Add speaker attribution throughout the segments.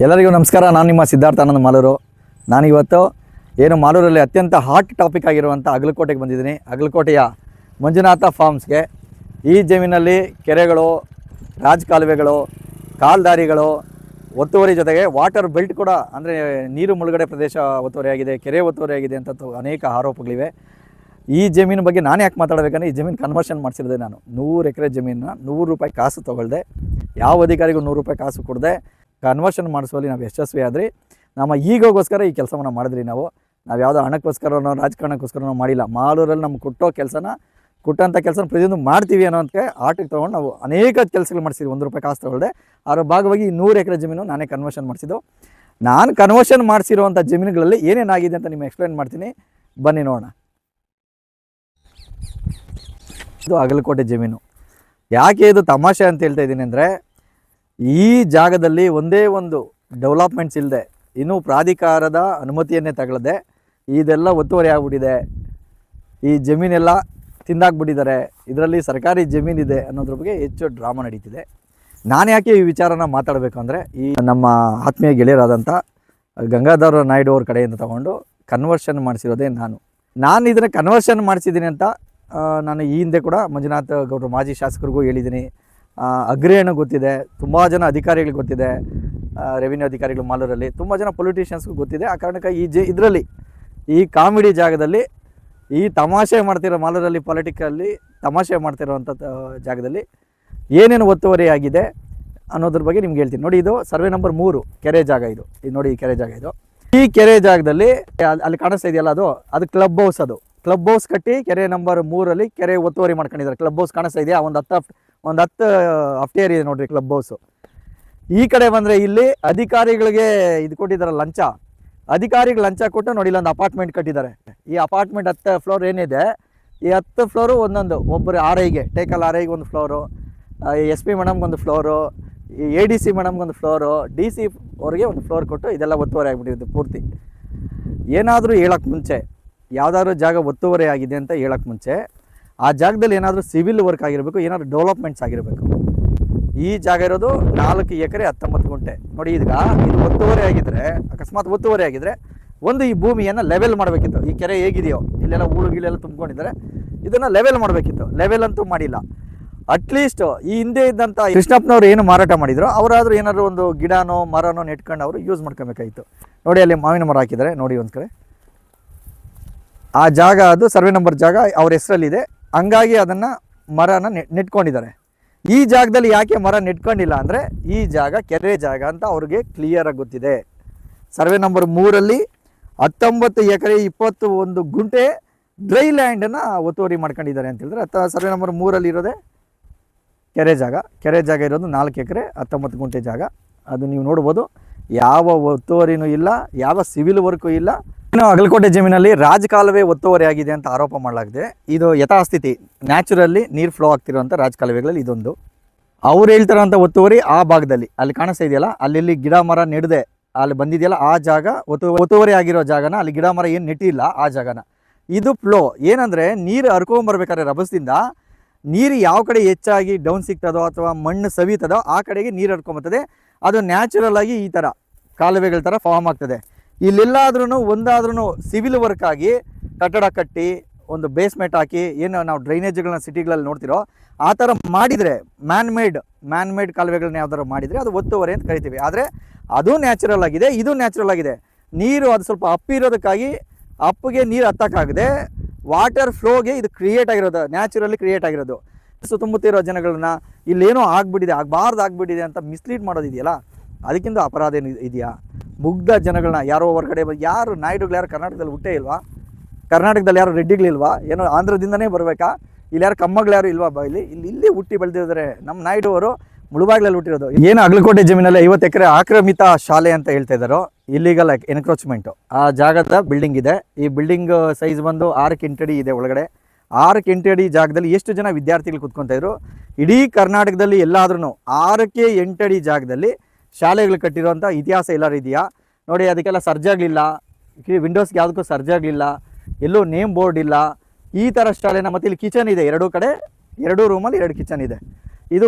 Speaker 1: ಎಲ್ಲರಿಗೂ ನಮಸ್ಕಾರ. ನಾನು ನಿಮ್ಮ ಸಿದ್ಧಾರ್ಥ ಆನಂದ್ ಮಾಲೂರು. ನಾನಿವತ್ತು ಮಾಲೂರಲ್ಲಿ ಅತ್ಯಂತ ಹಾಟ್ ಟಾಪಿಕ್ ಆಗಿರುವಂಥ ಅಗಲಕೋಟೆಗೆ ಬಂದಿದ್ದೀನಿ. ಅಗಲಕೋಟೆಯ ಮಂಜುನಾಥ ಫಾರ್ಮ್ಸ್ಗೆ. ಈ ಜಮೀನಲ್ಲಿ ಕೆರೆಗಳು, ರಾಜಕಾಲುವೆಗಳು, ಕಾಲ್ದಾರಿಗಳು ಒತ್ತುವರಿ ಜೊತೆಗೆ ವಾಟರ್ ಬೆಲ್ಟ್ ಕೂಡ, ಅಂದರೆ ನೀರು ಮುಳುಗಡೆ ಪ್ರದೇಶ ಒತ್ತುವರಿಯಾಗಿದೆ, ಕೆರೆ ಒತ್ತುವರಿಯಾಗಿದೆ ಅಂತ ಅನೇಕ ಆರೋಪಗಳಿವೆ. ಈ ಜಮೀನು ಬಗ್ಗೆ ನಾನು ಯಾಕೆ ಮಾತಾಡಬೇಕಂದ್ರೆ, ಈ ಜಮೀನು ಕನ್ವರ್ಷನ್ ಮಾಡಿಸಿರೋದೆ ನಾನು. 100 ಎಕರೆ ಜಮೀನನ್ನ 100 ರೂಪಾಯಿ ಕಾಸು ತೊಗೊಳ್ದೆ, ಯಾವ ಅಧಿಕಾರಿಗೂ 100 ರೂಪಾಯಿ ಕಾಸು ಕೊಡದೆ ಕನ್ವರ್ಷನ್ ಮಾಡಿಸುವಲ್ಲಿ ನಾವು ಯಶಸ್ವಿ ಆದ್ರಿ. ನಮ್ಮ ಈಗೋಗೋಸ್ಕರ ಈ ಕೆಲಸವನ್ನು ಮಾಡಿದ್ರಿ. ನಾವು ಯಾವುದೋ ಹಣಕ್ಕೋಸ್ಕರನೋ ರಾಜಕಾರಣಕ್ಕೋಸ್ಕರನೋ ಮಾಡಿಲ್ಲ. ಮಾಲೂರಲ್ಲಿ ನಮ್ಗೆ ಕೊಟ್ಟಂಥ ಕೆಲಸನ ಪ್ರತಿಯೊಂದು ಮಾಡ್ತೀವಿ ಅನ್ನೋದಕ್ಕೆ ಆಟಕ್ಕೆ ತೊಗೊಂಡು ನಾವು ಅನೇಕ ಕೆಲಸಗಳು ಮಾಡಿಸಿದ್ವಿ. 1 ರೂಪಾಯಿ ಕಾಸು ತೊಗೊಳ್ದೆ. ಅದರ ಭಾಗವಾಗಿ 100 ಎಕರೆ ಜಮೀನು ನಾನೇ ಕನ್ವರ್ಷನ್ ಮಾಡಿಸಿದ್ದು. ನಾನು ಕನ್ವರ್ಷನ್ ಮಾಡಿಸಿರುವಂಥ ಜಮೀನುಗಳಲ್ಲಿ ಏನೇನಾಗಿದೆ ಅಂತ ನಿಮ್ಗೆ ಎಕ್ಸ್ಪ್ಲೈನ್ ಮಾಡ್ತೀನಿ, ಬನ್ನಿ ನೋಡೋಣ. ಇದು ಅಗಲಕೋಟೆ ಜಮೀನು. ಯಾಕೆ ಇದು ತಮಾಷೆ ಅಂತ ಹೇಳ್ತಾ ಇದ್ದೀನಿ ಅಂದರೆ, ಈ ಜಾಗದಲ್ಲಿ ಒಂದೇ ಒಂದು ಡೆವಲಪ್ಮೆಂಟ್ಸ್ ಇಲ್ಲದೆ, ಇನ್ನೂ ಪ್ರಾಧಿಕಾರದ ಅನುಮತಿಯನ್ನೇ ತಗೊಳ್ಳದೆ ಇದೆಲ್ಲ ಒತ್ತುವರಿ ಆಗ್ಬಿಟ್ಟಿದೆ. ಈ ಜಮೀನೆಲ್ಲ ತಿಂದಾಕ್ಬಿಟ್ಟಿದ್ದಾರೆ. ಇದರಲ್ಲಿ ಸರ್ಕಾರಿ ಜಮೀನಿದೆ ಅನ್ನೋದ್ರ ಬಗ್ಗೆ ಹೆಚ್ಚು ಡ್ರಾಮಾ ನಡೀತಿದೆ. ನಾನು ಯಾಕೆ ಈ ವಿಚಾರನ ಮಾತಾಡಬೇಕು ಅಂದರೆ, ಈ ನಮ್ಮ ಆತ್ಮೀಯ ಗೆಳೆಯರಾದಂಥ ಗಂಗಾಧರ ನಾಯ್ಡು ಅವ್ರ ಕಡೆಯಿಂದ ತಗೊಂಡು ಕನ್ವರ್ಷನ್ ಮಾಡಿಸಿರೋದೇ ನಾನು ಇದನ್ನು ಕನ್ವರ್ಷನ್ ಮಾಡಿಸಿದ್ದೀನಿ ಅಂತ ನಾನು ಈ ಹಿಂದೆ ಕೂಡ ಮಂಜುನಾಥ ಗೌಡರು ಮಾಜಿ ಶಾಸಕರಿಗೂ ಹೇಳಿದ್ದೀನಿ. ಅಗ್ರೇಣು ಗೊತ್ತಿದೆ, ತುಂಬ ಜನ ಅಧಿಕಾರಿಗಳಿಗೆ ಗೊತ್ತಿದೆ, ರೆವಿನ್ಯೂ ಅಧಿಕಾರಿಗಳು ಮಾಲೂರಲ್ಲಿ ತುಂಬ ಜನ ಪೊಲಿಟಿಷಿಯನ್ಸ್ಗೂ ಗೊತ್ತಿದೆ. ಆ ಕಾರಣಕ್ಕೆ ಇದರಲ್ಲಿ ಈ ಕಾಮಿಡಿ ಜಾಗದಲ್ಲಿ, ಈ ತಮಾಷೆ ಮಾಡ್ತಿರೋ ಮಾಲೂರಲ್ಲಿ ಪೊಲಿಟಿಕಲ್ಲಿ ತಮಾಷೆ ಮಾಡ್ತಿರೋವಂಥ ಜಾಗದಲ್ಲಿ ಏನೇನು ಒತ್ತುವರಿ ಆಗಿದೆ ಅನ್ನೋದ್ರ ಬಗ್ಗೆ ನಿಮ್ಗೆ ಹೇಳ್ತೀನಿ. ನೋಡಿ, ಇದು ಸರ್ವೆ ನಂಬರ್ 3 ಕೆರೆ ಜಾಗ. ಇದು ನೋಡಿ, ಈ ಕೆರೆ ಜಾಗ. ಇದು ಈ ಕೆರೆ ಜಾಗದಲ್ಲಿ ಅಲ್ಲಿ ಕಾಣಿಸ್ತಾ ಇದೆಯಲ್ಲ, ಅದು ಕ್ಲಬ್ ಹೌಸ್. ಅದು ಕ್ಲಬ್ ಹೌಸ್ ಕಟ್ಟಿ ಕೆರೆ ನಂಬರ್ 3 ಕೆರೆ ಒತ್ತುವರಿ ಮಾಡ್ಕೊಂಡಿದ್ದಾರೆ. ಕ್ಲಬ್ ಹೌಸ್ ಕಾಣಿಸ್ತಾ ಇದೆಯಾ? ಒಂದು 10 ಅಫ್ಟೇರ್ ಇದೆ ನೋಡ್ರಿ ಕ್ಲಬ್ ಹೌಸು. ಈ ಕಡೆ ಬಂದರೆ ಇಲ್ಲಿ ಅಧಿಕಾರಿಗಳಿಗೆ ಇದು ಕೊಟ್ಟಿದ್ದಾರೆ ಲಂಚ. ಅಧಿಕಾರಿಗೆ ಲಂಚ ಕೊಟ್ಟು ನೋಡಿ, ಇಲ್ಲೊಂದು ಅಪಾರ್ಟ್ಮೆಂಟ್ ಕಟ್ಟಿದ್ದಾರೆ. ಈ ಅಪಾರ್ಟ್ಮೆಂಟ್ 10 ಫ್ಲೋರ್ ಏನಿದೆ, ಈ 10 ಫ್ಲೋರು ಒಂದೊಂದು, ಒಬ್ಬರು RIಗೆ ಟೇಕಲ್ RIಗೆ ಒಂದು ಫ್ಲೋರು, SP ಮೇಡಮ್ಗೆ ಒಂದು ಫ್ಲೋರು, ADC ಮೇಡಮ್ಗೆ ಒಂದು ಫ್ಲೋರು, DC ಅವ್ರಿಗೆ ಒಂದು ಫ್ಲೋರ್ ಕೊಟ್ಟು ಇದೆಲ್ಲ ಒತ್ತುವರಿ ಆಗಿಬಿಟ್ಟಿದೆ ಪೂರ್ತಿ. ಏನಾದರೂ ಹೇಳೋಕ್ಕೆ ಮುಂಚೆ, ಯಾವುದಾದ್ರೂ ಜಾಗ ಒತ್ತುವರಿ ಆಗಿದೆ ಅಂತ ಹೇಳೋಕ್ಕೆ ಮುಂಚೆ ಆ ಜಾಗದಲ್ಲಿ ಏನಾದರೂ ಸಿವಿಲ್ ವರ್ಕ್ ಆಗಿರಬೇಕು, ಏನಾದರೂ ಡೆವಲಪ್ಮೆಂಟ್ಸ್ ಆಗಿರಬೇಕು. ಈ ಜಾಗ ಇರೋದು 4 ಎಕರೆ 19 ಗುಂಟೆ. ನೋಡಿ, ಇದು ಒತ್ತುವರಿ ಆಗಿದ್ದರೆ, ಅಕಸ್ಮಾತ್ ಒತ್ತುವರಿ ಆಗಿದ್ದರೆ ಒಂದು ಈ ಭೂಮಿಯನ್ನು ಲೆವೆಲ್ ಮಾಡಬೇಕಿತ್ತು. ಈ ಕೆರೆ ಹೇಗಿದೆಯೋ ಇಲ್ಲೆಲ್ಲ ಹೂಳು ಗೀಳೆಲ್ಲ ತುಂಬ್ಕೊಂಡಿದ್ದಾರೆ, ಇದನ್ನು ಲೆವೆಲ್ ಮಾಡಬೇಕಿತ್ತು. ಲೆವೆಲ್ ಅಂತೂ ಮಾಡಿಲ್ಲ. ಅಟ್ಲೀಸ್ಟ್ ಈ ಹಿಂದೆ ಇದ್ದಂಥ ಕೃಷ್ಣಪ್ಪನವ್ರು ಏನು ಮಾರಾಟ ಮಾಡಿದ್ರು, ಅವರಾದರೂ ಏನಾದರೂ ಒಂದು ಗಿಡನೋ ಮರನೋ ನೆಟ್ಕೊಂಡು ಅವರು ಯೂಸ್ ಮಾಡ್ಕೊಬೇಕಾಗಿತ್ತು. ನೋಡಿ, ಅಲ್ಲಿ ಮಾವಿನ ಮರ ಹಾಕಿದ್ದಾರೆ ನೋಡಿ ಒಂದು ಕಡೆ. ಆ ಜಾಗ, ಅದು ಸರ್ವೆ ನಂಬರ್ ಜಾಗ ಅವ್ರ ಹೆಸರಲ್ಲಿದೆ. ಹಂಗಾಗಿ ಅದನ್ನು ಮರನ ನೆಟ್ಕೊಂಡಿದ್ದಾರೆ. ಈ ಜಾಗದಲ್ಲಿ ಯಾಕೆ ಮರ ನೆಟ್ಕೊಂಡಿಲ್ಲ ಅಂದರೆ, ಈ ಜಾಗ ಕೆರೆ ಜಾಗ ಅಂತ ಅವ್ರಿಗೆ ಕ್ಲಿಯರಾಗಿ ಗೊತ್ತಿದೆ. ಸರ್ವೆ ನಂಬರ್ 3 19 ಎಕರೆ 21 ಗುಂಟೆ ಡ್ರೈ ಲ್ಯಾಂಡನ್ನು ಒತ್ತುವರಿ ಮಾಡ್ಕೊಂಡಿದ್ದಾರೆ ಅಂತ ಹೇಳಿದ್ರೆ, ಸರ್ವೆ ನಂಬರ್ 3 ಇರೋದೇ ಕೆರೆ ಜಾಗ. ಕೆರೆ ಜಾಗ ಇರೋದು 4 ಎಕರೆ 19 ಗುಂಟೆ ಜಾಗ. ಅದು ನೀವು ನೋಡ್ಬೋದು. ಯಾವ ಒತ್ತುವರಿನೂ ಇಲ್ಲ, ಯಾವ ಸಿವಿಲ್ ವರ್ಕು ಇಲ್ಲ. ಇನ್ನು ಅಗಲಕೋಟೆ ಜಮೀನಲ್ಲಿ ರಾಜಕಾಲುವೆ ಒತ್ತುವರಿ ಆಗಿದೆ ಅಂತ ಆರೋಪ ಮಾಡಲಾಗಿದೆ. ಇದು ಯಥಾಸ್ಥಿತಿ, ನ್ಯಾಚುರಲ್ಲಿ ನೀರು ಫ್ಲೋ ಆಗ್ತಿರುವಂಥ ರಾಜಕಾಲುವೆಗಳಲ್ಲಿ ಇದೊಂದು. ಅವ್ರು ಹೇಳ್ತಿರೋಂಥ ಒತ್ತುವರಿ ಆ ಭಾಗದಲ್ಲಿ, ಅಲ್ಲಿ ಕಾಣಿಸ್ತಾ ಇದೆಯಲ್ಲ, ಅಲ್ಲಿ ಗಿಡ ಮರ ನೆಡದೆ ಅಲ್ಲಿ ಬಂದಿದೆಯಲ್ಲ, ಆ ಜಾಗ ಒತ್ತುವರಿ ಆಗಿರೋ ಜಾಗನ, ಅಲ್ಲಿ ಗಿಡ ಮರ ಏನು ನೆಟ್ಟಿಲ್ಲ ಆ ಜಾಗನ. ಇದು ಫ್ಲೋ ಏನಂದರೆ, ನೀರು ಹರ್ಕೊಂಬರ್ಬೇಕಾದ್ರೆ ರಭಸದಿಂದ ನೀರು ಯಾವ ಕಡೆ ಹೆಚ್ಚಾಗಿ ಡೌನ್ ಸಿಗ್ತದೋ ಅಥವಾ ಮಣ್ಣು ಸವಿತದೋ ಆ ಕಡೆಗೆ ನೀರು ಹರ್ಕೊಂಬರ್ತದೆ. ಅದು ನ್ಯಾಚುರಲ್ ಆಗಿ ಈ ಥರ ಕಾಲುವೆಗಳ ಥರ ಫಾರ್ಮ್ ಆಗ್ತದೆ. ಇಲ್ಲೆಲ್ಲಾದ್ರೂ ಒಂದಾದ್ರೂ ಸಿವಿಲ್ ವರ್ಕ್ ಆಗಿ ಕಟ್ಟಡ ಕಟ್ಟಿ ಒಂದು ಬೇಸ್ಮೆಂಟ್ ಹಾಕಿ, ಏನು ನಾವು ಡ್ರೈನೇಜ್ಗಳನ್ನ ಸಿಟಿಗಳಲ್ಲಿ ನೋಡ್ತಿರೋ ಆ ಥರ ಮಾಡಿದರೆ, ಮ್ಯಾನ್ ಮೇಡ್ ಕಾಲುವೆಗಳನ್ನ ಯಾವ್ದಾರು ಮಾಡಿದರೆ ಅದು ಒತ್ತುವರಿ ಅಂತ ಕರಿತೀವಿ. ಆದರೆ ಅದು ನ್ಯಾಚುರಲ್ ಆಗಿದೆ, ಇದು ನ್ಯಾಚುರಲ್ ಆಗಿದೆ. ನೀರು ಅದು ಸ್ವಲ್ಪ ಅಪ್ಪಿರೋದಕ್ಕಾಗಿ ಅಪ್ಪಿಗೆ ನೀರು ಹತ್ತಕ್ಕಾಗದೆ ವಾಟರ್ ಫ್ಲೋಗೆ ಇದು ಕ್ರಿಯೇಟ್ ಆಗಿರೋದು, ನ್ಯಾಚುರಲಿ ಕ್ರಿಯೇಟ್ ಆಗಿರೋದು. ಸುತ್ತಮುತ್ತಿರೋ ಜನಗಳನ್ನ ಇಲ್ಲೇನೋ ಆಗ್ಬಿಟ್ಟಿದೆ, ಆಗ್ಬಿಟ್ಟಿದೆ ಅಂತ ಮಿಸ್ಲೀಡ್ ಮಾಡೋದಿದೆಯಲ್ಲ, ಅದಕ್ಕಿಂತ ಅಪರಾಧ ಏನು ಇದೆಯಾ? ಮುಗ್ಧ ಜನಗಳನ್ನ ಯಾರೋ ಹೊರಗಡೆ ಯಾರು ನಾಯ್ಡುಗಳು ಯಾರು ಕರ್ನಾಟಕದಲ್ಲಿ ಹುಟ್ಟೇ ಇಲ್ವಾ? ಕರ್ನಾಟಕದಲ್ಲಿ ಯಾರು ರೆಡ್ಡಿಗಳಿಲ್ವಾ? ಏನೋ ಆಂಧ್ರದಿಂದನೇ ಬರಬೇಕಾ? ಇಲ್ಲಿ ಯಾರು ಕಮ್ಮಗಳು ಯಾರು ಇಲ್ವಾ? ಇಲ್ಲಿ ಹುಟ್ಟಿ ಬೆಳೆದಿದ್ದಾರೆ ನಮ್ಮ ನಾಯ್ಡು ಅವರು. ಮುಳುಬಾಗ್ಲಲ್ಲಿ ಹುಟ್ಟಿರೋದು. ಏನು ಅಗಲಕೋಟೆ ಜಮೀನಲ್ಲಿ 50 ಎಕರೆ ಆಕ್ರಮಿತ ಶಾಲೆ ಅಂತ ಹೇಳ್ತಾ ಇದ್ದಾರೋ, ಇಲ್ಲಿಗಲ್ ಎನ್ಕ್ರೋಚ್ಮೆಂಟು. ಆ ಜಾಗದ ಬಿಲ್ಡಿಂಗ್ ಇದೆ. ಈ ಬಿಲ್ಡಿಂಗ್ ಸೈಜ್ ಬಂದು 6 ಇಂಟಡಿ ಇದೆ ಒಳಗಡೆ. 6 ಇಂಟಡಿ ಜಾಗದಲ್ಲಿ ಎಷ್ಟು ಜನ ವಿದ್ಯಾರ್ಥಿಗಳು ಕೂತ್ಕೊತಾಯಿದ್ರು? ಇಡೀ ಕರ್ನಾಟಕದಲ್ಲಿ ಎಲ್ಲಾದ್ರೂ 6 ಎಂಟಡಿ ಜಾಗದಲ್ಲಿ ಶಾಲೆಗಳು ಕಟ್ಟಿರೋಂಥ ಇತಿಹಾಸ ಎಲ್ಲರೂ ಇದೆಯಾ ನೋಡಿ? ಅದಕ್ಕೆಲ್ಲ ಸರ್ಜಾಗಲಿಲ್ಲ, ವಿಂಡೋಸ್ಗೆ ಯಾವುದಕ್ಕೂ ಸರ್ಜಾಗಲಿಲ್ಲ, ಎಲ್ಲೂ ನೇಮ್ ಬೋರ್ಡ್ ಇಲ್ಲ. ಈ ಥರ ಶಾಲೆನ. ಮತ್ತು ಇಲ್ಲಿ ಕಿಚನ್ ಇದೆ 2 ಕಡೆ, 2 ರೂಮಲ್ಲಿ 2 ಕಿಚನ್ ಇದೆ. ಇದು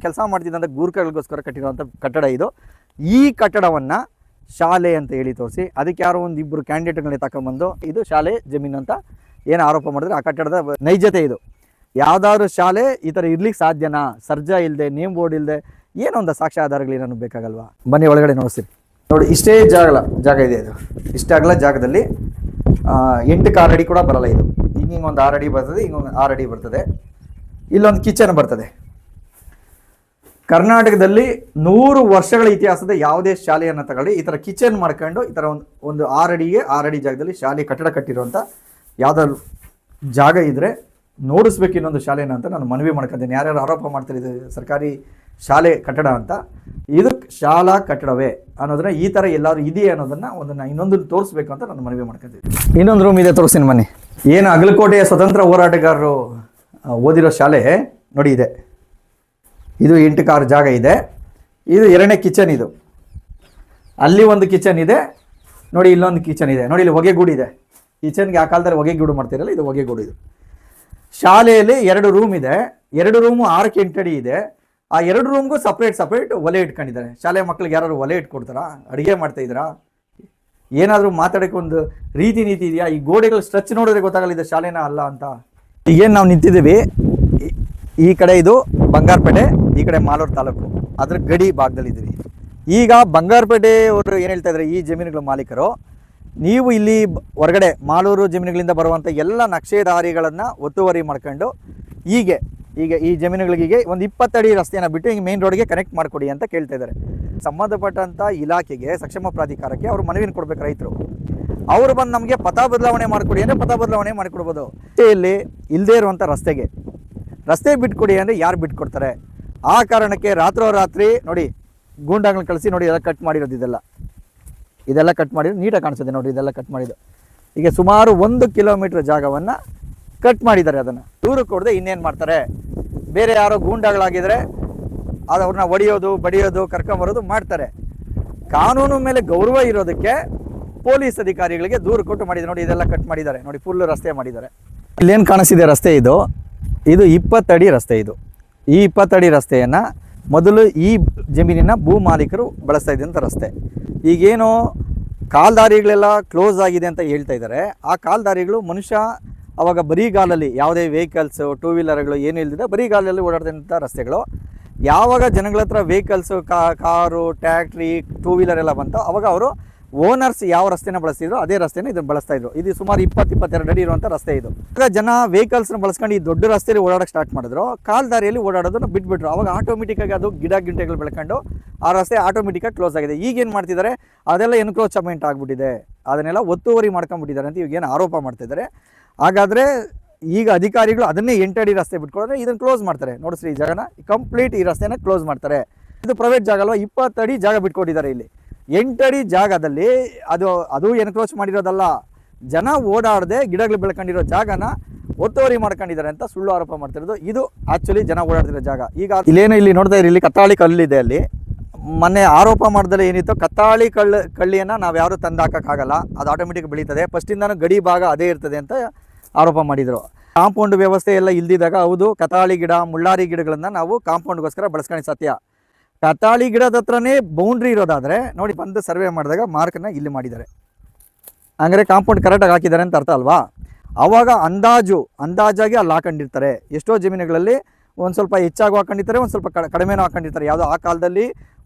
Speaker 1: ಕೆಲಸ ಮಾಡ್ತಿದ್ದಂಥ ಗೂರ್ಖಗಳಿಗೋಸ್ಕರ ಕಟ್ಟಿರುವಂಥ ಕಟ್ಟಡ ಇದು. ಈ ಕಟ್ಟಡವನ್ನು ಶಾಲೆ ಅಂತ ಹೇಳಿ ತೋರಿಸಿ ಅದಕ್ಕೆ ಯಾರೋ ಒಂದು ಇಬ್ಬರು ಕ್ಯಾಂಡಿಡೇಟ್ಗಳನ್ನ ತಗೊಂಬಂದು ಇದು ಶಾಲೆ ಜಮೀನು ಅಂತ ಏನು ಆರೋಪ ಮಾಡಿದ್ರೆ ಆ ಕಟ್ಟಡದ ನೈಜತೆ ಇದು. ಯಾವುದಾದ್ರು ಶಾಲೆ ಈ ಥರ ಇರ್ಲಿಕ್ಕೆ ಸಾಧ್ಯನಾ? ಸರ್ಜಾ ಇಲ್ಲದೆ, ನೇಮ್ ಬೋರ್ಡ್ ಇಲ್ಲದೆ ಏನೊಂದು ಸಾಕ್ಷ್ಯ ಆಧಾರಗಳೇನೂ ಬೇಕಾಗಲ್ವಾ? ಬನ್ನಿ ಒಳಗಡೆ ನೋಡಿಸ್ತೀನಿ. ನೋಡಿ, ಇಷ್ಟೇ ಜಾಗ ಇದೆ. ಇದು ಇಷ್ಟ ಅಗಲ ಜಾಗದಲ್ಲಿ 8 6 ಅಡಿ ಕೂಡ ಬರಲ್ಲ. ಇದು ಹಿಂಗೊಂದು 6 ಅಡಿ ಬರ್ತದೆ, ಹಿಂಗೊಂದು 6 ಅಡಿ ಬರ್ತದೆ. ಇಲ್ಲೊಂದು ಕಿಚನ್ ಬರ್ತದೆ. ಕರ್ನಾಟಕದಲ್ಲಿ 100 ವರ್ಷಗಳ ಇತಿಹಾಸದ ಯಾವುದೇ ಶಾಲೆಯನ್ನು ತಗೊಳ್ಳಿ, ಈ ಥರ ಕಿಚನ್ ಮಾಡ್ಕೊಂಡು ಈ ಥರ ಒಂದು 6 ಅಡಿಗೆ 6 ಅಡಿ ಜಾಗದಲ್ಲಿ ಶಾಲೆ ಕಟ್ಟಡ ಕಟ್ಟಿರುವಂಥ ಯಾವುದಾದ್ರು ಜಾಗ ಇದ್ದರೆ ನೋಡಿಸ್ಬೇಕು ಇನ್ನೊಂದು ಶಾಲೆನ ಅಂತ ನಾನು ಮನವಿ ಮಾಡ್ಕೊತೀನಿ. ಯಾರ್ಯಾರು ಆರೋಪ ಮಾಡ್ತಾರೆ ಇದು ಸರ್ಕಾರಿ ಶಾಲೆ ಕಟ್ಟಡ ಅಂತ, ಇದು ಶಾಲಾ ಕಟ್ಟಡವೇ ಅನ್ನೋದನ್ನ ಈ ಥರ ಎಲ್ಲರೂ ಇದೆಯೇ ಅನ್ನೋದನ್ನು ಇನ್ನೊಂದು ತೋರಿಸ್ಬೇಕು ಅಂತ ನಾನು ಮನವಿ ಮಾಡ್ಕೊತೀನಿ. ಇನ್ನೊಂದು ರೂಮ್ ಇದೆ, ತೋರಿಸ್ತೀನಿ ಬನ್ನಿ. ಏನು ಅಗಲಕೋಟೆಯ ಸ್ವತಂತ್ರ ಹೋರಾಟಗಾರರು ಓದಿರೋ ಶಾಲೆ ನೋಡಿ ಇದೆ. ಇದು 8 6 ಜಾಗ ಇದೆ. ಇದು 2ನೇ ಕಿಚನ್. ಇದು ಅಲ್ಲಿ ಒಂದು ಕಿಚನ್ ಇದೆ ನೋಡಿ, ಇಲ್ಲೊಂದು ಕಿಚನ್ ಇದೆ ನೋಡಿ. ಇಲ್ಲಿ ಹೊಗೆಗೂಡು ಇದೆ. ಕಿಚನ್ಗೆ ಆ ಕಾಲದಲ್ಲಿ ಹೊಗೆಗೂಡು ಮಾಡ್ತಿರಲ್ಲ, ಇದು ಹೊಗೆಗೂಡು. ಇದು ಶಾಲೆಯಲ್ಲಿ 2 ರೂಮ್ ಇದೆ. 2 ರೂಮು 6 8 ಅಡಿ ಇದೆ. ಆ 2 ರೂಮ್ಗೂ ಸಪ್ರೇಟ್ ಒಲೆ ಇಟ್ಕೊಂಡಿದ್ದಾರೆ. ಶಾಲೆ ಮಕ್ಳಿಗೆ ಯಾರು ಒಲೆ ಇಟ್ಕೊಡ್ತಾರಾ? ಅಡುಗೆ ಮಾಡ್ತಾ ಇದ್ದೀರಾ? ಏನಾದರೂ ಮಾತಾಡೋಕ್ಕೆ ಒಂದು ರೀತಿ ನೀತಿ ಇದೆಯಾ? ಈ ಗೋಡೆಗಳು ಸ್ಟ್ರೆಚ್ ನೋಡಿದ್ರೆ ಗೊತ್ತಾಗಲ್ಲ ಇದು ಶಾಲೆನ ಅಲ್ಲ ಅಂತ. ಈಗೇನು ನಾವು ನಿಂತಿದ್ದೀವಿ, ಈ ಕಡೆ ಇದು ಬಂಗಾರಪೇಟೆ, ಈ ಕಡೆ ಮಾಲೂರು ತಾಲೂಕು, ಅದ್ರ ಗಡಿ ಭಾಗದಲ್ಲಿದ್ದೀವಿ. ಈಗ ಬಂಗಾರಪೇಟೆ ಅವರು ಏನು ಹೇಳ್ತಾ ಇದ್ದಾರೆ, ಈ ಜಮೀನುಗಳ ಮಾಲೀಕರು, ನೀವು ಇಲ್ಲಿ ಹೊರಗಡೆ ಮಾಲೂರು ಜಮೀನುಗಳಿಂದ ಬರುವಂಥ ಎಲ್ಲ ನಕ್ಷೆದಾರಿಗಳನ್ನು ಒತ್ತುವರಿ ಮಾಡ್ಕೊಂಡು ಈಗ ಈ ಜಮೀನುಗಳಿಗೆ ಒಂದು 20 ಅಡಿ ರಸ್ತೆಯನ್ನು ಬಿಟ್ಟು ಹಿಂಗೆ ಮೇನ್ ರೋಡ್ಗೆ ಕನೆಕ್ಟ್ ಮಾಡಿಕೊಡಿ ಅಂತ ಕೇಳ್ತಾ ಇದ್ದಾರೆ. ಸಂಬಂಧಪಟ್ಟಂಥ ಇಲಾಖೆಗೆ, ಸಕ್ಷಮ ಪ್ರಾಧಿಕಾರಕ್ಕೆ ಅವರು ಮನವಿನ ಕೊಡಬೇಕು ರೈತರು. ಅವರು ಬಂದು ನಮಗೆ ಪಥ ಬದಲಾವಣೆ ಮಾಡಿಕೊಡಿ ಅಂದರೆ ಪಥ ಬದಲಾವಣೆ ಮಾಡಿಕೊಡ್ಬೋದು. ಇಲ್ಲಿ ಇಲ್ಲದೇ ಇರುವಂಥ ರಸ್ತೆ ಬಿಟ್ಕೊಡಿ ಅಂದರೆ ಯಾರು ಬಿಟ್ಕೊಡ್ತಾರೆ? ಆ ಕಾರಣಕ್ಕೆ ರಾತ್ರಿ ನೋಡಿ ಗೂಂಡಾಗಳನ್ನ ಕಳಿಸಿ ನೋಡಿ ಎಲ್ಲ ಕಟ್ ಮಾಡಿರೋದು. ಇದೆಲ್ಲ ಕಟ್ ಮಾಡಿರೋದು ನೀಟಾಗಿ ಕಾಣಿಸುತ್ತೆ ನೋಡಿ. ಇದೆಲ್ಲ ಕಟ್ ಮಾಡಿದ್ದು ಈಗ ಸುಮಾರು 1 ಕಿಲೋಮೀಟರ್ ಜಾಗವನ್ನು ಕಟ್ ಮಾಡಿದ್ದಾರೆ. ಅದನ್ನು ದೂರ ಕೊಡದೆ ಇನ್ನೇನು ಮಾಡ್ತಾರೆ? ಬೇರೆ ಯಾರೋ ಗೂಂಡಾಗಳಾಗಿದ್ದರೆ ಅದು ಅವ್ರನ್ನ ಹೊಡೆಯೋದು, ಬಡಿಯೋದು, ಕರ್ಕೊಂಬರೋದು ಮಾಡ್ತಾರೆ. ಕಾನೂನು ಮೇಲೆ ಗೌರವ ಇರೋದಕ್ಕೆ ಪೊಲೀಸ್ ಅಧಿಕಾರಿಗಳಿಗೆ ದೂರು ಕೊಟ್ಟು ಮಾಡಿದ್ದಾರೆ. ನೋಡಿ ಇದೆಲ್ಲ ಕಟ್ ಮಾಡಿದ್ದಾರೆ ನೋಡಿ, ಫುಲ್ ರಸ್ತೆ ಮಾಡಿದ್ದಾರೆ. ಇಲ್ಲೇನು ಕಾಣಿಸ್ತಿದೆ ರಸ್ತೆ, ಇದು 20 ಅಡಿ ರಸ್ತೆ. ಈ 20 ಅಡಿ ರಸ್ತೆಯನ್ನು ಮೊದಲು ಈ ಜಮೀನಿನ ಭೂ ಮಾಲೀಕರು ಬಳಸ್ತಾ ಇದ್ದಂಥ ರಸ್ತೆ. ಈಗೇನು ಕಾಲ್ದಾರಿಗಳೆಲ್ಲ ಕ್ಲೋಸ್ ಆಗಿದೆ ಅಂತ ಹೇಳ್ತಾ ಇದ್ದಾರೆ. ಆ ಕಾಲ್ದಾರಿಗಳು ಮನುಷ್ಯ ಅವಾಗ ಬರಿಗಾಲಲ್ಲಿ ಯಾವುದೇ ವೆಹಿಕಲ್ಸು, 2 ವೀಲರ್ಗಳು ಏನೂ ಇಲ್ದಿದೆ ಬರಿಗಾಲಲ್ಲಿ ಓಡಾಡ್ದಂಥ ರಸ್ತೆಗಳು. ಯಾವಾಗ ಜನಗಳ ಹತ್ರ ವೆಹಿಕಲ್ಸು, ಕಾರು, ಟ್ಯಾಕ್ಟ್ರಿ, 2 ವೀಲರ್ ಎಲ್ಲ ಬಂತು, ಅವಾಗ ಅವರು ಓನರ್ಸ್ ಯಾವ ರಸ್ತೆನ ಬಳಸ್ತಿದ್ರು ಅದೇ ರಸ್ತೆನ ಇದನ್ನು ಬಳಸ್ತಾ ಇದ್ರು. ಇದು ಸುಮಾರು 20-22 ಅಡಿ ಇರುವಂಥ ರಸ್ತೆ. ಇದು ಈಗ ಜನ ವೆಹಿಕಲ್ಸ್ನ ಬಳಸ್ಕೊಂಡು ಈ ದೊಡ್ಡ ರಸ್ತೆಯಲ್ಲಿ ಓಡಾಡೋಕ್ಕೆ ಸ್ಟಾರ್ಟ್ ಮಾಡಿದ್ರು. ಕಾಲ್ದಾರಿಯಲ್ಲಿ ಓಡಾಡೋದನ್ನು ಬಿಟ್ಬಿಟ್ರು. ಅವಾಗ ಆಟೋಮೆಟಿಕ್ಕಾಗಿ ಅದು ಗಿಡಗಳು ಬೆಳ್ಕೊಂಡು ಆ ರಸ್ತೆ ಆಟೋಮೆಟಿಕ್ಕಾಗಿ ಕ್ಲೋಸ್ ಆಗಿದೆ. ಈಗೇನು ಮಾಡ್ತಿದ್ದಾರೆ, ಅದೆಲ್ಲ ಎನ್ಕ್ರೋಚ್ಮೆಂಟ್ ಆಗಿಬಿಟ್ಟಿದೆ, ಅದನ್ನೆಲ್ಲ ಒತ್ತುವರಿ ಮಾಡ್ಕೊಂಡ್ಬಿಟ್ಟಿದ್ದಾರೆ ಅಂತ ಇವಾಗೇನು ಆರೋಪ ಮಾಡ್ತಿದ್ದಾರೆ. ಹಾಗಾದರೆ ಈಗ ಅಧಿಕಾರಿಗಳು ಅದನ್ನೇ 8 ಅಡಿ ರಸ್ತೆ ಬಿಟ್ಕೊಡ್ರೆ ಇದನ್ನು ಕ್ಲೋಸ್ ಮಾಡ್ತಾರೆ. ನೋಡಿಸ್ರಿ, ಈ ಜಾಗನ ಕಂಪ್ಲೀಟ್ ಈ ರಸ್ತೆನ ಕ್ಲೋಸ್ ಮಾಡ್ತಾರೆ. ಇದು ಪ್ರೈವೇಟ್ ಜಾಗ ಅಲ್ವಾ? 20 ಅಡಿ ಜಾಗ ಬಿಟ್ಕೊಟ್ಟಿದ್ದಾರೆ. ಇಲ್ಲಿ 8 ಅಡಿ ಜಾಗದಲ್ಲಿ ಅದು ಎನ್ಕ್ರೋಚ್ ಮಾಡಿರೋದಲ್ಲ, ಜನ ಓಡಾಡದೆ ಗಿಡಗಳು ಬೆಳ್ಕೊಂಡಿರೋ ಜಾಗನ ಒತ್ತುವರಿ ಮಾಡ್ಕೊಂಡಿದ್ದಾರೆ ಅಂತ ಸುಳ್ಳು ಆರೋಪ ಮಾಡ್ತಿರೋದು. ಇದು ಆ್ಯಕ್ಚುಲಿ ಜನ ಓಡಾಡ್ತಿರೋ ಜಾಗ. ಈಗ ಇಲ್ಲಿ ನೋಡ್ತಾ ಇರಿ, ಇಲ್ಲಿ ಕತ್ತಾಳಿ ಕಲ್ಲಿದೆ. ಅಲ್ಲಿ ಮೊನ್ನೆ ಆರೋಪ ಮಾಡಿದ್ರೆ ಏನಿತ್ತು, ಕತ್ತಾಳಿ ಕಳ್ಳಿಯನ್ನು ನಾವು ಯಾರು ತಂದು ಹಾಕೋಕ್ಕಾಗಲ್ಲ, ಅದು ಆಟೋಮೆಟಿಕ್ ಬೆಳೀತದೆ, ಫಸ್ಟಿಂದನೂ ಗಡಿ ಭಾಗ ಅದೇ ಇರ್ತದೆ ಅಂತ ಆರೋಪ ಮಾಡಿದರು. ಕಾಂಪೌಂಡ್ ವ್ಯವಸ್ಥೆ ಎಲ್ಲ ಇಲ್ದಿದ್ದಾಗ ಹೌದು ಕತ್ತಾಳಿ ಗಿಡ, ಮುಳ್ಳಾರಿ ಗಿಡಗಳನ್ನು ನಾವು ಕಾಂಪೌಂಡ್ಗೋಸ್ಕರ ಬಳಸ್ಕೊಂಡು ಸತ್ಯ. ಕತ್ತಾಳಿ ಗಿಡದ ಹತ್ರನೇ ಬೌಂಡ್ರಿ ಇರೋದಾದರೆ ನೋಡಿ, ಬಂದು ಸರ್ವೆ ಮಾಡಿದಾಗ ಮಾರ್ಕನ್ನು ಇಲ್ಲಿ ಮಾಡಿದ್ದಾರೆ. ಹಂಗಾರೆ ಕಾಂಪೌಂಡ್ ಕರೆಕ್ಟಾಗಿ ಹಾಕಿದ್ದಾರೆ ಅಂತ ಅರ್ಥ ಅಲ್ವಾ? ಆವಾಗ ಅಂದಾಜಾಗಿ ಅಲ್ಲಿ ಹಾಕೊಂಡಿರ್ತಾರೆ. ಎಷ್ಟೋ ಜಮೀನುಗಳಲ್ಲಿ ಒಂದು ಸ್ವಲ್ಪ ಹೆಚ್ಚಾಗಿ ಹಾಕೊಂಡಿರ್ತಾರೆ, ಒಂದು ಸ್ವಲ್ಪ ಕಡಿಮೆನೂ ಹಾಕೊಂಡಿರ್ತಾರೆ. ಯಾವುದೋ ಆ ಕಾಲದಲ್ಲಿ.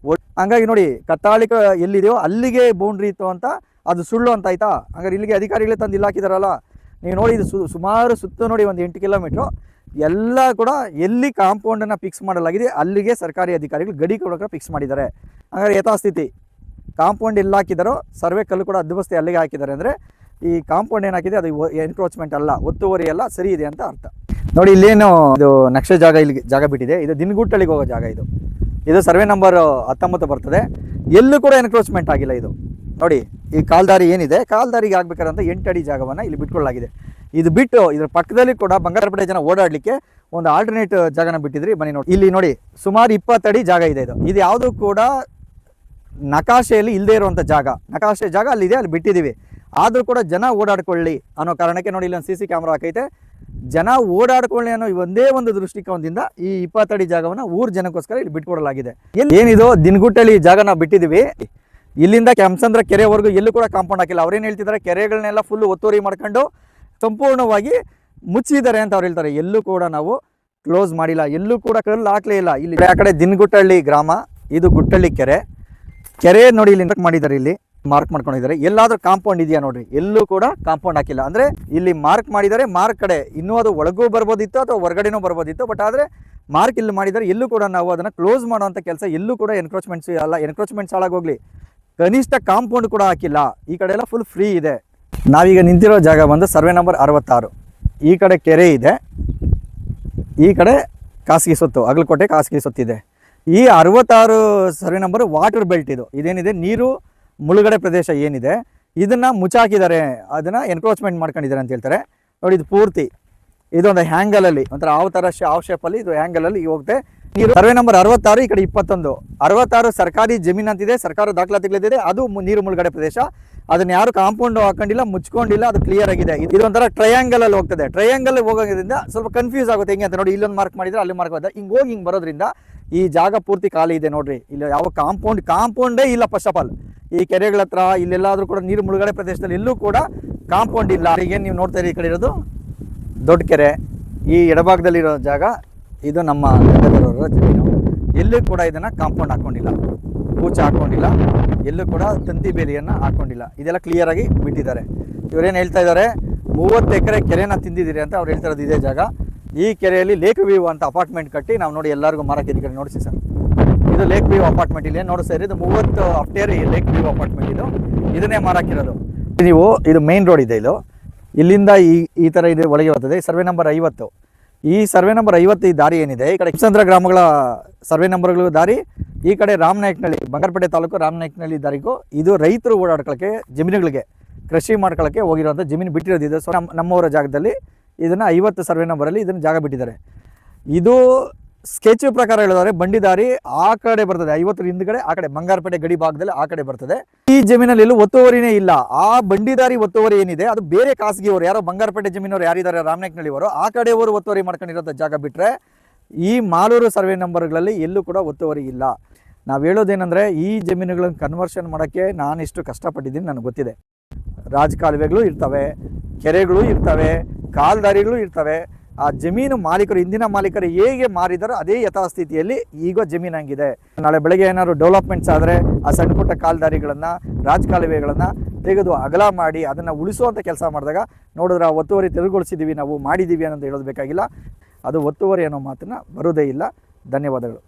Speaker 1: ಹಂಗಾಗಿ ನೋಡಿ, ಕತ್ತಾಳಿ ಎಲ್ಲಿದೆಯೋ ಅಲ್ಲಿಗೆ ಬೌಂಡ್ರಿ ಇತ್ತು ಅಂತ ಅದು ಸುಳ್ಳು ಅಂತ ಆಯ್ತಾ? ಹಂಗಾರೆ ಇಲ್ಲಿಗೆ ಅಧಿಕಾರಿಗಳೇ ತಂದು ಇಲ್ಲಿ ಹಾಕಿದಾರಲ್ಲ. ನೀವು ನೋಡಿ, ಇದು ಸುಮಾರು ಸುತ್ತ ನೋಡಿ ಒಂದು 8 ಕಿಲೋಮೀಟ್ರು ಎಲ್ಲ ಕೂಡ ಎಲ್ಲಿ ಕಾಂಪೌಂಡನ್ನು ಫಿಕ್ಸ್ ಮಾಡಲಾಗಿದೆ ಅಲ್ಲಿಗೆ ಸರ್ಕಾರಿ ಅಧಿಕಾರಿಗಳು ಗಡಿ ಕೊಡೋಕೆ ಫಿಕ್ಸ್ ಮಾಡಿದ್ದಾರೆ. ಹಾಗಾದ್ರೆ ಯಥಾಸ್ಥಿತಿ ಕಾಂಪೌಂಡ್ ಎಲ್ಲ ಹಾಕಿದಾರೋ ಸರ್ವೆ ಕಲ್ಲು ಕೂಡ ಹದ್ದುಬಸ್ತಿ ಅಲ್ಲಿಗೆ ಹಾಕಿದ್ದಾರೆ. ಅಂದರೆ ಈ ಕಾಂಪೌಂಡ್ ಏನಾಕಿದೆ ಅದು ಎನ್ಕ್ರೋಚ್ಮೆಂಟ್ ಅಲ್ಲ, ಒತ್ತುವರಿ ಎಲ್ಲ ಸರಿ ಇದೆ ಅಂತ ಅರ್ಥ. ನೋಡಿ, ಇಲ್ಲೇನು ಇದು ನಕ್ಷೆ ಜಾಗ ಇಲ್ಲಿ ಜಾಗ ಬಿಟ್ಟಿದೆ. ಇದು ದಿನಗುಟ್ಟಳಿಗೆ ಹೋಗೋ ಜಾಗ. ಇದು ಸರ್ವೆ ನಂಬರ್ 19 ಬರ್ತದೆ. ಎಲ್ಲೂ ಕೂಡ ಎನ್ಕ್ರೋಚ್ಮೆಂಟ್ ಆಗಿಲ್ಲ. ಇದು ನೋಡಿ, ಈ ಕಾಲ್ದಾರಿ ಏನಿದೆ, ಕಾಲ್ದಾರಿಗೆ ಆಗ್ಬೇಕಾದಂಥ 8 ಅಡಿ ಜಾಗವನ್ನು ಇಲ್ಲಿ ಬಿಟ್ಕೊಳ್ಳಲಾಗಿದೆ. ಇದು ಬಿಟ್ಟು ಇದರ ಪಕ್ಕದಲ್ಲಿ ಕೂಡ ಬಂಗಾರಪೇಟೆ ಜನ ಓಡಾಡಲಿಕ್ಕೆ ಒಂದು ಆಲ್ಟರ್ನೇಟ್ ಜಾಗನ ಬಿಟ್ಟಿದ್ರಿ. ಬನ್ನಿ ನೋಡಿ, ಇಲ್ಲಿ ನೋಡಿ ಸುಮಾರು 20 ಅಡಿ ಜಾಗ ಇದೆ. ಇದು ಯಾವುದು ಕೂಡ ನಕಾಶೆಯಲ್ಲಿ ಇಲ್ಲದೆ ಇರುವಂಥ ಜಾಗ. ನಕಾಶೆ ಜಾಗ ಅಲ್ಲಿದೆ, ಅಲ್ಲಿ ಬಿಟ್ಟಿದ್ದೀವಿ. ಆದರೂ ಕೂಡ ಜನ ಓಡಾಡ್ಕೊಳ್ಳಿ ಅನ್ನೋ ಕಾರಣಕ್ಕೆ ನೋಡಿ, ಇಲ್ಲೊಂದು CC ಕ್ಯಾಮ್ರಾ ಹಾಕೈತೆ. ಜನ ಓಡಾಡ್ಕೊಳ್ಳಿ ಅನ್ನೋ ಒಂದೇ ಒಂದು ದೃಷ್ಟಿಕೋನದಿಂದ ಈ 20 ಅಡಿ ಜಾಗವನ್ನು ಊರ ಜನಕ್ಕೋಸ್ಕರ ಇಲ್ಲಿ ಬಿಟ್ಕೊಡಲಾಗಿದೆ. ಏನಿದು ದಿನಗುಟ್ಟಳ್ಳಿ ಜಾಗ ನಾವು ಬಿಟ್ಟಿದ್ದೀವಿ, ಇಲ್ಲಿಂದ ಕೆಂಸಂದ್ರ ಕೆರೆವರೆಗೂ ಎಲ್ಲೂ ಕೂಡ ಕಾಂಪೌಂಡ್ ಹಾಕಿಲ್ಲ. ಅವ್ರೇನು ಹೇಳ್ತಿದ್ದಾರೆ, ಕೆರೆಗಳನ್ನೆಲ್ಲ ಫುಲ್ಲು ಒತ್ತುವರಿ ಮಾಡ್ಕೊಂಡು ಸಂಪೂರ್ಣವಾಗಿ ಮುಚ್ಚಿದ್ದಾರೆ ಅಂತ ಅವ್ರು ಹೇಳ್ತಾರೆ. ಎಲ್ಲೂ ಕೂಡ ನಾವು ಕ್ಲೋಸ್ ಮಾಡಿಲ್ಲ, ಎಲ್ಲೂ ಕೂಡ ಕಲ್ಲು ಹಾಕ್ಲೇ ಇಲ್ಲ. ಇಲ್ಲಿ ಆ ಕಡೆ ದಿನಗುಟ್ಟಳ್ಳಿ ಗ್ರಾಮ, ಇದು ಗುಟ್ಟಳ್ಳಿ ಕೆರೆ ನೋಡಿ ಇಲ್ಲಿ ಮಾಡಿದ್ದಾರೆ, ಇಲ್ಲಿ ಮಾರ್ಕ್ ಮಾಡ್ಕೊಂಡಿದ್ದಾರೆ. ಎಲ್ಲಾದ್ರೂ ಕಾಂಪೌಂಡ್ ಇದೆಯಾ ನೋಡ್ರಿ, ಎಲ್ಲೂ ಕೂಡ ಕಾಂಪೌಂಡ್ ಹಾಕಿಲ್ಲ. ಅಂದ್ರೆ ಇಲ್ಲಿ ಮಾರ್ಕ್ ಮಾಡಿದ್ದಾರೆ, ಮಾರ್ಕ್ ಕಡೆ ಇನ್ನೂ ಅದು ಒಳಗೂ ಬರ್ಬೋದಿತ್ತು ಅಥವಾ ಹೊರಗಡೆನೂ ಬರ್ಬೋದಿತ್ತು. ಬಟ್ ಆದರೆ ಮಾರ್ಕ್ ಇಲ್ಲಿ ಮಾಡಿದ್ದಾರೆ. ಎಲ್ಲೂ ಕೂಡ ನಾವು ಅದನ್ನು ಕ್ಲೋಸ್ ಮಾಡುವಂಥ ಕೆಲಸ ಎಲ್ಲೂ ಕೂಡ ಎನ್ಕ್ರೋಚ್ಮೆಂಟ್ಸ್ ಅಲ್ಲ, ಎನ್ಕ್ರೋಚ್ಮೆಂಟ್ಸ್ ಹಾಳಾಗೋಗ್ಲಿ, ಕನಿಷ್ಠ ಕಾಂಪೌಂಡ್ ಕೂಡ ಹಾಕಿಲ್ಲ. ಈ ಕಡೆ ಎಲ್ಲ ಫುಲ್ ಫ್ರೀ ಇದೆ. ನಾವೀಗ ನಿಂತಿರೋ ಜಾಗ ಬಂದು ಸರ್ವೆ ನಂಬರ್ 66. ಈ ಕಡೆ ಕೆರೆ ಇದೆ, ಈ ಕಡೆ ಖಾಸಗಿ ಸೊತ್ತು, ಅಗಲಕೋಟೆ ಖಾಸಗಿ ಸೊತ್ತಿದೆ. ಈ 66 ಸರ್ವೆ ನಂಬರ್ ವಾಟರ್ ಬೆಲ್ಟ್. ಇದೇನಿದೆ ನೀರು ಮುಳುಗಡೆ ಪ್ರದೇಶ ಏನಿದೆ ಇದನ್ನು ಮುಚ್ಚಾಕಿದ್ದಾರೆ, ಅದನ್ನು ಎನ್ಕ್ರೋಚ್ಮೆಂಟ್ ಮಾಡ್ಕೊಂಡಿದ್ದಾರೆ ಅಂತ ಹೇಳ್ತಾರೆ. ನೋಡಿ, ಇದು ಪೂರ್ತಿ ಇದೊಂದು ಹ್ಯಾಂಗಲಲ್ಲಿ ಒಂಥರ ಯಾವ ಥರ ಹಾವ್ ಶೇಪಲ್ಲಿ ಇದು ಹ್ಯಾಂಗಲಲ್ಲಿ ಹೋಗುತ್ತೆ ನೀರು. ಸರ್ವೆ ನಂಬರ್ 66, ಈ ಕಡೆ 21. 66 ಸರ್ಕಾರಿ ಜಮೀನು ಅಂತಿದೆ, ಸರ್ಕಾರ ದಾಖಲಾತಿಗಳಿದೆ, ಅದು ನೀರು ಮುಳುಗಡೆ ಪ್ರದೇಶ. ಅದನ್ನ ಯಾರು ಕಾಂಪೌಂಡ್ ಹಾಕೊಂಡಿಲ್ಲ, ಮುಚ್ಕೊಂಡಿಲ್ಲ, ಅದು ಕ್ಲಿಯರ್ ಆಗಿದೆ. ಇದೊಂಥರ ಟ್ರಯಾಂಗಲ್ ಅಲ್ಲಿ ಹೋಗ್ತದೆ. ಟ್ರಯಾಂಗಲ್ ಹೋಗೋದ್ರಿಂದ ಸ್ವಲ್ಪ ಕನ್ಫ್ಯೂಸ್ ಆಗುತ್ತೆ. ಹೆಂಗೆ ಅಂತ ನೋಡಿ, ಇಲ್ಲೊಂದು ಮಾರ್ಕ್ ಮಾಡಿದ್ರೆ ಅಲ್ಲಿ ಮಾರ್ಕ್ ಮಾಡಿದ್ರೆ ಹಿಂಗೆ ಹೋಗಿ ಹಿಂಗೆ ಬರೋದ್ರಿಂದ ಈ ಜಾಗ ಪೂರ್ತಿ ಖಾಲಿ ಇದೆ. ನೋಡ್ರಿ, ಇಲ್ಲಿ ಯಾವ ಕಾಂಪೌಂಡೇ ಇಲ್ಲ. ಫಸ್ಟ್ ಆಫ್ ಆಲ್ ಈ ಕೆರೆಗಳ ಹತ್ರ ಇಲ್ಲೆಲ್ಲಾದ್ರೂ ಕೂಡ ನೀರು ಮುಳುಗಡೆ ಪ್ರದೇಶದಲ್ಲಿ ಎಲ್ಲೂ ಕೂಡ ಕಾಂಪೌಂಡ್ ಇಲ್ಲ. ಈಗೇನು ನೀವು ನೋಡ್ತಾ ಇರಿ, ಈ ಕಡೆ ಇರೋದು ದೊಡ್ಡ ಕೆರೆ, ಈ ಎಡಭಾಗದಲ್ಲಿರೋ ಜಾಗ ಇದು ನಮ್ಮ ಗಂಗಾಧರವರ ಜಮೀನು. ಎಲ್ಲೂ ಕೂಡ ಇದನ್ನು ಕಾಂಪೌಂಡ್ ಹಾಕ್ಕೊಂಡಿಲ್ಲ, ಕೂಚ ಹಾಕ್ಕೊಂಡಿಲ್ಲ, ಎಲ್ಲೂ ಕೂಡ ತಂತಿ ಬೇಲಿಯನ್ನು ಹಾಕ್ಕೊಂಡಿಲ್ಲ. ಇದೆಲ್ಲ ಕ್ಲಿಯರಾಗಿ ಬಿಟ್ಟಿದ್ದಾರೆ. ಇವರೇನು ಹೇಳ್ತಾ ಇದ್ದಾರೆ, 30 ಎಕರೆ ಕೆರೆನ ತಿಂದಿದ್ದೀರಿ ಅಂತ ಅವ್ರು ಹೇಳ್ತಾ ಇರೋದು ಇದೇ ಜಾಗ. ಈ ಕೆರೆಯಲ್ಲಿ ಲೇಕ್ ವ್ಯೂ ಅಂತ ಅಪಾರ್ಟ್ಮೆಂಟ್ ಕಟ್ಟಿ ನಾವು ನೋಡಿ ಎಲ್ಲರಿಗೂ ಮಾರಕ್ಕೆ ಈ ಕಡೆ ನೋಡಿಸಿ ಸರ್. ಇದು ಲೇಕ್ ವ್ಯೂ ಅಪಾರ್ಟ್ಮೆಂಟ್. ಇಲ್ಲಿ ನೋಡಿ ಸರ್, ಇದು 30 ಅಪ್ಟೇರಿ ಲೇಕ್ ವ್ಯೂ ಅಪಾರ್ಟ್ಮೆಂಟ್. ಇದನ್ನೇ ಮಾರಾಕಿರೋದು. ನೀವು ಇದು ಮೇನ್ ರೋಡ್ ಇದೆ, ಇಲ್ಲಿಂದ ಈ ಥರ ಇದೆ, ಒಳಗೆ ಬರ್ತದೆ. Survey number 50. ಈ ಸರ್ವೆ ನಂಬರ್ 50 ಈ ದಾರಿ ಏನಿದೆ, ಈ ಕಡೆ ಕೆಂಸಂದ್ರ ಗ್ರಾಮಗಳ ಸರ್ವೆ ನಂಬರ್ಗಳು ದಾರಿ, ಈ ಕಡೆ ರಾಮನಾಯಕನಹಳ್ಳಿ ಬಂಗಾರಪೇಟೆ ತಾಲೂಕು ರಾಮನಾಯಕನಹಳ್ಳಿ ದಾರಿಗೂ ಇದು ರೈತರು ಓಡಾಡ್ಕೊಳ್ಳೋಕ್ಕೆ, ಜಮೀನುಗಳಿಗೆ ಕೃಷಿ ಮಾಡ್ಕೊಳ್ಳೋಕ್ಕೆ ಹೋಗಿರೋಂಥ ಜಮೀನು ಬಿಟ್ಟಿರೋದು ಇದು. ಸೊ ನಮ್ಮವರ ಜಾಗದಲ್ಲಿ ಇದನ್ನು 50 ಸರ್ವೆ ನಂಬರಲ್ಲಿ ಇದನ್ನು ಜಾಗ ಬಿಟ್ಟಿದ್ದಾರೆ. ಇದು ಸ್ಕೆಚ್ ಪ್ರಕಾರ ಹೇಳಿದರೆ ಬಂಡಿದಾರಿ ಆ ಕಡೆ ಬರ್ತದೆ, 50 ಹಿಂದ್ಗಡೆ ಆ ಕಡೆ ಬಂಗಾರಪೇಟೆ ಗಡಿ ಭಾಗದಲ್ಲಿ ಆ ಕಡೆ ಬರ್ತದೆ. ಈ ಜಮೀನಲ್ಲಿ ಎಲ್ಲೂ ಒತ್ತುವರಿನೇ ಇಲ್ಲ. ಆ ಬಂಡಿದಾರಿ ಒತ್ತುವರಿ ಏನಿದೆ ಅದು ಬೇರೆ ಖಾಸಗಿಯವರು, ಯಾರೋ ಬಂಗಾರಪೇಟೆ ಜಮೀನವರು ಯಾರಿದ್ದಾರೆ ರಾಮನಾಯಕನಹಳ್ಳಿಯವರು, ಆ ಕಡೆಯವರು ಒತ್ತುವರಿ ಮಾಡ್ಕೊಂಡಿರೋ ಜಾಗ ಬಿಟ್ಟರೆ ಈ ಮಾಲೂರು ಸರ್ವೆ ನಂಬರ್ಗಳಲ್ಲಿ ಎಲ್ಲೂ ಕೂಡ ಒತ್ತುವರಿ ಇಲ್ಲ. ನಾವು ಹೇಳೋದೇನೆಂದರೆ, ಈ ಜಮೀನುಗಳನ್ನು ಕನ್ವರ್ಷನ್ ಮಾಡೋಕ್ಕೆ ನಾನಿಷ್ಟು ಕಷ್ಟಪಟ್ಟಿದ್ದೀನಿ, ನನಗೆ ಗೊತ್ತಿದೆ. ರಾಜಕಾಲುವೆಗಳು ಇರ್ತವೆ, ಕೆರೆಗಳು ಇರ್ತವೆ, ಕಾಲ್ದಾರಿಗಳು ಇರ್ತವೆ. ಆ ಜಮೀನು ಮಾಲೀಕರು, ಹಿಂದಿನ ಮಾಲೀಕರು ಹೇಗೆ ಮಾರಿದಾರೋ ಅದೇ ಯಥಾಸ್ಥಿತಿಯಲ್ಲಿ ಈಗ ಜಮೀನು ಹಂಗಿದೆ. ನಾಳೆ ಬೆಳಗ್ಗೆ ಏನಾದ್ರು ಡೆವಲಪ್ಮೆಂಟ್ಸ್ ಆದರೆ ಆ ಸಣ್ಣ ಪುಟ್ಟ ಕಾಲ್ದಾರಿಗಳನ್ನು, ರಾಜಕಾಲುವೆಗಳನ್ನು ತೆಗೆದು ಅಗಲ ಮಾಡಿ ಅದನ್ನು ಉಳಿಸುವಂಥ ಕೆಲಸ ಮಾಡಿದಾಗ ನೋಡಿದ್ರೆ ಆ ಒತ್ತುವರಿ ತೆರವುಗೊಳಿಸಿದ್ದೀವಿ, ನಾವು ಮಾಡಿದ್ದೀವಿ ಅನ್ನೋದು ಹೇಳೋದು ಬೇಕಾಗಿಲ್ಲ. ಅದು ಒತ್ತುವರಿ ಅನ್ನೋ ಮಾತನ್ನು ಬರೋದೇ ಇಲ್ಲ. ಧನ್ಯವಾದಗಳು.